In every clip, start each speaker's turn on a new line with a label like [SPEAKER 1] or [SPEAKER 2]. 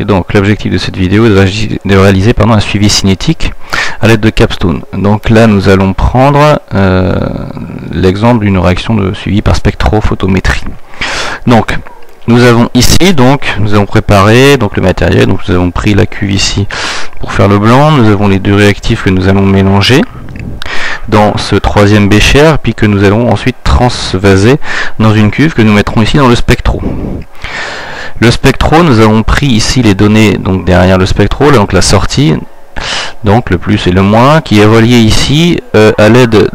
[SPEAKER 1] Et donc l'objectif de cette vidéo est de réaliser un suivi cinétique à l'aide de Capstone. Donc là nous allons prendre l'exemple d'une réaction de suivi par spectrophotométrie. Donc nous avons ici, nous avons préparé le matériel, donc nous avons pris la cuve ici pour faire le blanc, nous avons les deux réactifs que nous allons mélanger dans ce troisième bécher, puis que nous allons ensuite transvaser dans une cuve que nous mettrons ici dans le spectro. Le spectro, nous avons pris ici les données donc derrière le spectro, là, donc la sortie, donc le plus et le moins, qui est relié ici à l'aide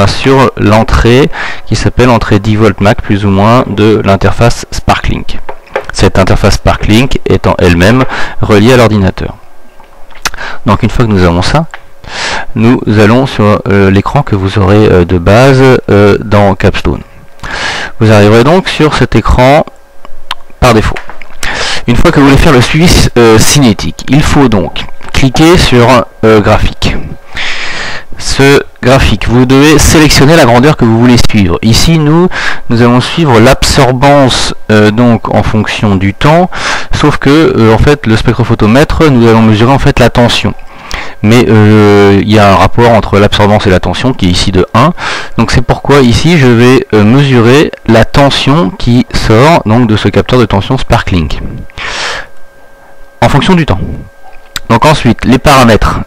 [SPEAKER 1] sur l'entrée qui s'appelle entrée 10 volts Mac plus ou moins de l'interface SparkLink. Cette interface SparkLink étant elle-même reliée à l'ordinateur. Donc une fois que nous avons ça, nous allons sur l'écran que vous aurez de base dans Capstone. Vous arriverez donc sur cet écran par défaut. Une fois que vous voulez faire le suivi cinétique, il faut donc cliquer sur graphique. Ce graphique, vous devez sélectionner la grandeur que vous voulez suivre. Ici, nous allons suivre l'absorbance donc en fonction du temps, sauf que en fait le spectrophotomètre, nous allons mesurer en fait la tension. Mais il y a un rapport entre l'absorbance et la tension qui est ici de 1. Donc c'est pourquoi ici je vais mesurer la tension qui sort donc de ce capteur de tension SparkLink en fonction du temps. Donc ensuite les paramètres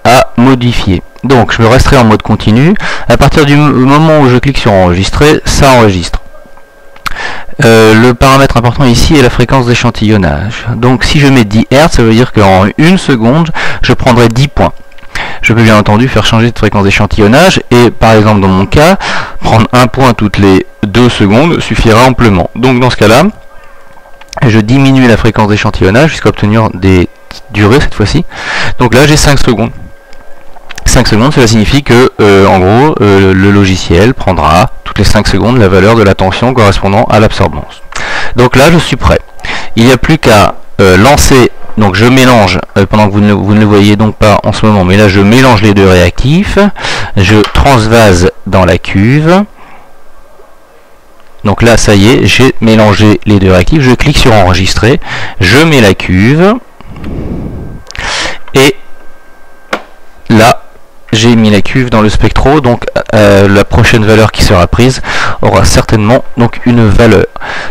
[SPEAKER 1] à modifier. Donc je resterai en mode continu. À partir du moment où je clique sur enregistrer, ça enregistre. Le paramètre important ici est la fréquence d'échantillonnage. Donc si je mets 10 Hz, ça veut dire qu'en une seconde, je prendrai 10 points. Je peux bien entendu faire changer de fréquence d'échantillonnage et par exemple dans mon cas, prendre un point toutes les 2 secondes suffira amplement. Donc dans ce cas-là, je diminue la fréquence d'échantillonnage jusqu'à obtenir des durées cette fois-ci. Donc là j'ai 5 secondes. 5 secondes, cela signifie que en gros le logiciel prendra toutes les 5 secondes la valeur de la tension correspondant à l'absorbance. Donc là je suis prêt. Il n'y a plus qu'à lancer, donc je mélange, pendant que vous ne le voyez donc pas en ce moment, mais là je mélange les deux réactifs, je transvase dans la cuve. Donc là ça y est, j'ai mélangé les deux réactifs, je clique sur enregistrer, je mets la cuve, et là j'ai mis la cuve dans le spectro, donc la prochaine valeur qui sera prise aura certainement donc une valeur.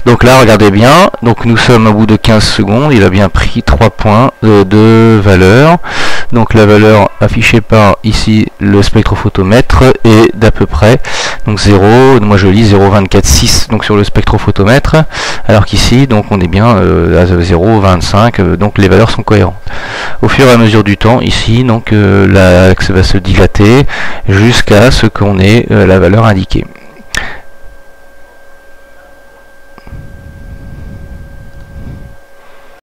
[SPEAKER 1] Donc là regardez bien, donc nous sommes au bout de 15 secondes, il a bien pris 3 points de valeur. Donc la valeur affichée par ici le spectrophotomètre est d'à peu près donc 0, moi je lis 0,246 donc sur le spectrophotomètre, alors qu'ici donc on est bien à 0,25, donc les valeurs sont cohérentes. Au fur et à mesure du temps ici donc l'axe va se dilater jusqu'à ce qu'on ait la valeur indiquée.